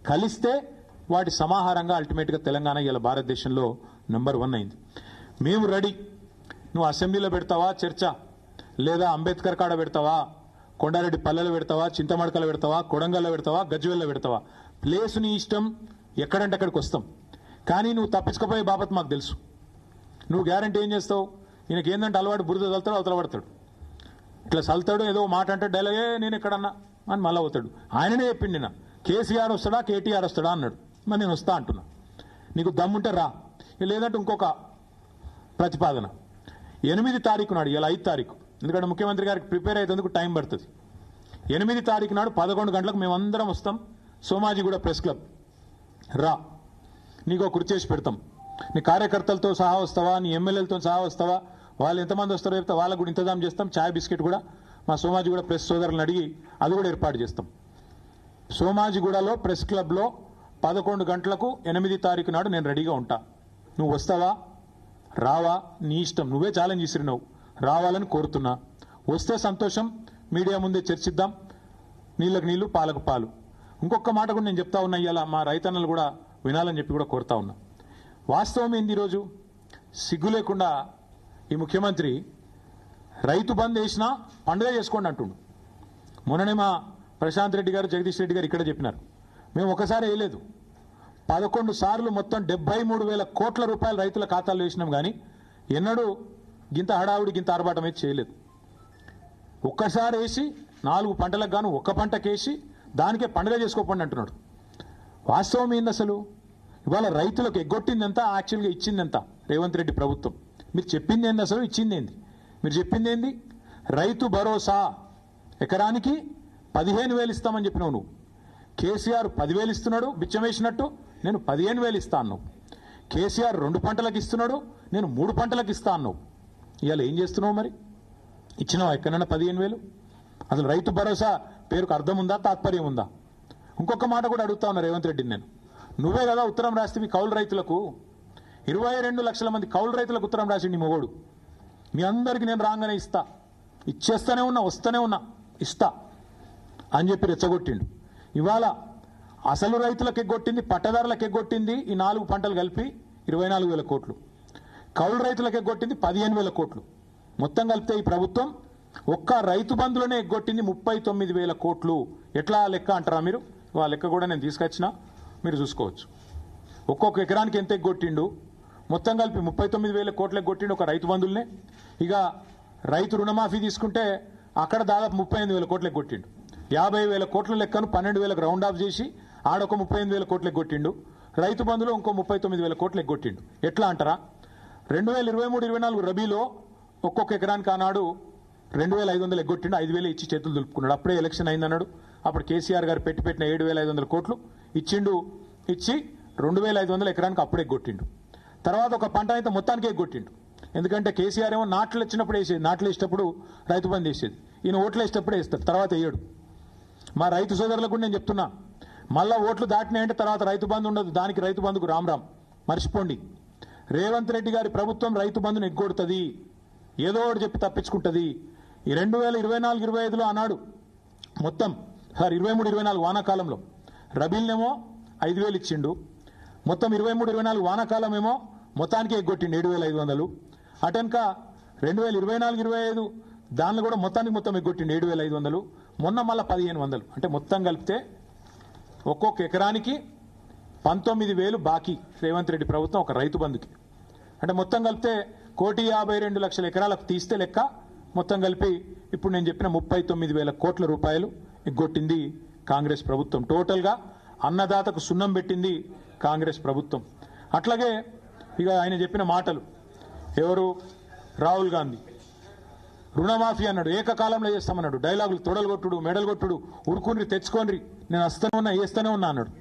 కలిస్తే వాటి సమాహారంగా అల్టిమేట్గా తెలంగాణ ఇలా భారతదేశంలో నెంబర్ 1 అయింది. మేము రెడీ. నువ్వు అసెంబ్లీలో పెడతావా చర్చ, లేదా అంబేద్కర్ కాడ పెడతావా, కొండారెడ్డి పల్లెలో పెడతావా, చింతమడకలో పెడతావా, కొడంగల్లో పెడతావా, గజ్వేల్లో పెడతావా, ప్లేస్ నీ ఇష్టం, ఎక్కడంటే అక్కడికి వస్తాం. కానీ నువ్వు తప్పించుకపోయే బాబత్ మాకు తెలుసు. నువ్వు గ్యారంటీ ఏం చేస్తావు? ఈయనకి ఏంటంటే అలవాటు, బురద చల్తాడు, అవతల పడతాడు, ఇట్లా చల్తాడు, ఏదో మాట అంటే డైలాగే నేను ఎక్కడన్నా అని మళ్ళీ అవుతాడు. ఆయననే చెప్పిండి నా కేసీఆర్ వస్తాడా కేటీఆర్ వస్తాడా అన్నాడు. మరి నేను వస్తా అంటున్నా. నీకు దమ్ముంటే రా, లేదంటే ఇంకొక ప్రతిపాదన 8 తారీఖు నాడు, ఇలా 5 తారీఖు, ఎందుకంటే ముఖ్యమంత్రి గారికి ప్రిపేర్ అయ్యేందుకు టైం పడుతుంది. 8 తారీఖు నాడు 11 గంటలకు మేమందరం వస్తాం. సోమాజిగూడ ప్రెస్ క్లబ్ రా, నీకు ఒక కుర్చీ వేసి పెడతాం. నీ కార్యకర్తలతో సహా వస్తావా, నీ ఎమ్మెల్యేలతో సహా వస్తావా, వాళ్ళు ఎంతమంది వస్తారో చెప్తే వాళ్ళకు కూడా ఇంతజాం చేస్తాం. ఛాయ్ బిస్కెట్ కూడా మా సోమాజిగూడ ప్రెస్ సోదరులను అడిగి అది కూడా ఏర్పాటు చేస్తాం. సోమాజిగూడలో ప్రెస్ క్లబ్లో 11 గంటలకు 8 తారీఖు నాడు నేను రెడీగా ఉంటా. నువ్వు వస్తావా రావా నీ ఇష్టం. నువ్వే ఛాలెంజ్ ఇస్తున్నావు, రావాలని కోరుతున్నా. వస్తే సంతోషం, మీడియా ముందే చర్చిద్దాం. నీళ్ళకు నీళ్లు పాలకు పాలు. ఇంకొక మాట కూడా నేను చెప్తా ఉన్నా, ఇవాళ మా రైతన్నలు కూడా వినాలని చెప్పి కూడా కోరుతా ఉన్నా. వాస్తవం ఏంది, ఈరోజు సిగ్గు లేకుండా ఈ ముఖ్యమంత్రి రైతు బంద్ వేసినా పండుగ చేసుకోండి అంటుండు. మొన్ననే మా ప్రశాంత్ రెడ్డి గారు, జగదీష్ రెడ్డి గారు ఇక్కడ చెప్పినారు, మేము ఒకసారి వేయలేదు, 11 సార్లు మొత్తం 73,000 కోట్ల రూపాయలు రైతుల ఖాతాల్లో వేసినాం. కానీ ఎన్నడూ గింత హడావుడి, గింత ఆర్భాటం అయితే చేయలేదు. ఒక్కసారి వేసి 4 పంటలకు గాను ఒక్క పంటకేసి దానికే పండుగ చేసుకోకండి అంటున్నాడు. వాస్తవం ఏంది అసలు? ఇవాళ రైతులకు ఎగ్గొట్టింది ఎంత, యాక్చువల్గా ఇచ్చింది ఎంత రేవంత్ రెడ్డి ప్రభుత్వం? మీరు చెప్పింది ఏంది అసలు, ఇచ్చింది ఏంది? మీరు చెప్పింది ఏంది? రైతు భరోసా ఎకరానికి 15,000 ఇస్తామని చెప్పినావు నువ్వు. కేసీఆర్ 10,000 ఇస్తున్నాడు బిచ్చం వేసినట్టు, నేను 15,000 ఇస్తా అన్నావు. కేసీఆర్ 2 పంటలకు ఇస్తున్నాడు, నేను 3 పంటలకు ఇస్తా అన్నావు. ఇవాళ ఏం చేస్తున్నావు మరి? ఇచ్చినావు ఎక్కడన్నా 15,000? అసలు రైతు భరోసా పేరుకు అర్థం ఉందా, తాత్పర్యం ఉందా? ఇంకొక మాట కూడా అడుగుతా ఉన్నా రేవంత్ రెడ్డిని నేను. నువ్వే కదా ఉత్తరం రాస్తే కౌలు రైతులకు 22 లక్షల మంది కౌలు రైతులకు ఉత్తరం రాసిండి నీ మొగోడు. మీ అందరికీ నేను రాగానే ఇస్తా, ఇచ్చేస్తూనే ఉన్నా, వస్తూనే ఉన్నా, ఇస్తా అని చెప్పి రెచ్చగొట్టిండు. ఇవాళ అసలు రైతులకు ఎగ్గొట్టింది, పట్టదారులకు ఎగ్గొట్టింది ఈ 4 పంటలు కలిపి 24,000 కోట్లు, కౌలు రైతులకు ఎగ్గొట్టింది 15,000 కోట్లు. మొత్తం కలిపితే ఈ ప్రభుత్వం ఒక్క రైతు బంధులోనే ఎగ్గొట్టింది 39,000 కోట్లు. ఎట్లా లెక్క అంటారా మీరు? ఆ లెక్క కూడా నేను తీసుకొచ్చినా, మీరు చూసుకోవచ్చు. ఒక్కొక్క ఎకరానికి ఎంత ఎగ్గొట్టిండు, మొత్తం కలిపి 39,000 కోట్లు ఎగ్గొట్టిండు ఒక రైతు బంధుల్నే. ఇక రైతు రుణమాఫీ తీసుకుంటే అక్కడ దాదాపు 38,000 కోట్లు ఎగ్గొట్టిండు. 50,000 కోట్ల లెక్కను 12,000కు రౌండ్ ఆఫ్ చేసి ఆడొక 38,000 కోట్లు ఎగ్గొట్టిండు. రైతు బంధులో ఇంకో 39,000 కోట్లు ఎగ్గొట్టిండు. ఎట్లా అంటారా? 2023-24 రబీలో ఒక్కొక్క ఎకరానికి ఆనాడు 2,500 ఎగ్గొట్టిండు. 5,000 ఇచ్చి చేతులు దులుపుకున్నాడు. అప్పుడే ఎలక్షన్ అయిందన్నాడు. అప్పుడు కేసీఆర్ గారు పెట్టిన 7,500 కోట్లు ఇచ్చిండు. ఇచ్చి 2,500 ఎకరానికి అప్పుడే ఎగ్గొట్టిండు. తర్వాత ఒక పంట అయితే మొత్తానికి ఎగ్గొట్టిండు. ఎందుకంటే కేసీఆర్ ఏమో నాట్లు వచ్చినప్పుడు వేసేది, నాట్లు వేసేటప్పుడు రైతు బంధు వేసేది, ఈయన ఓట్లు వేసేటప్పుడు వేస్తాడు, తర్వాత వేయడు. మా రైతు సోదరులకు కూడా నేను చెప్తున్నా, మళ్ళా ఓట్లు దాటినాయంటే తర్వాత రైతు బంధు ఉండదు. దానికి రైతు బంధుకు రామ్ మర్చిపోండి. రేవంత్ రెడ్డి గారి ప్రభుత్వం రైతు బంధును ఎగ్గొడుతుంది, ఏదో ఒకటి చెప్పి తప్పించుకుంటుంది. ఈ 2024-25లో ఆనాడు మొత్తం 23-24 వానాకాలంలో రబీల్నేమో 5,000 ఇచ్చిండు. మొత్తం 23-24 వానాకాలం ఏమో మొత్తానికి ఎగ్గొట్టిండు 7,500. అటెనక 2024-25 దానిలో కూడా మొత్తం ఎగ్గొట్టిండు 7,500. మొన్న మళ్ళీ 1,500. అంటే మొత్తం కలిపితే ఒక్కొక్క ఎకరానికి 19,000 బాకీ రేవంత్ రెడ్డి ప్రభుత్వం ఒక రైతు బంధుకి. అంటే మొత్తం కలిపితే 1,52,00,000 ఎకరాలకు తీస్తే లెక్క మొత్తం కలిపి ఇప్పుడు నేను చెప్పిన 39,000 కోట్ల రూపాయలు ఎగ్గొట్టింది కాంగ్రెస్ ప్రభుత్వం. టోటల్గా అన్నదాతకు సున్నం పెట్టింది కాంగ్రెస్ ప్రభుత్వం. అట్లాగే ఇక ఆయన చెప్పిన మాటలు, ఎవరు రాహుల్ గాంధీ రుణమాఫీ అన్నాడు, ఏకకాలంలో చేస్తామన్నాడు. డైలాగులు తొడలు కొట్టుడు, మెడలు కొట్టుడు, ఉరుకుని తెచ్చుకోండి, నేను వస్తూనే ఉన్నా, వేస్తూనే ఉన్నా అన్నాడు.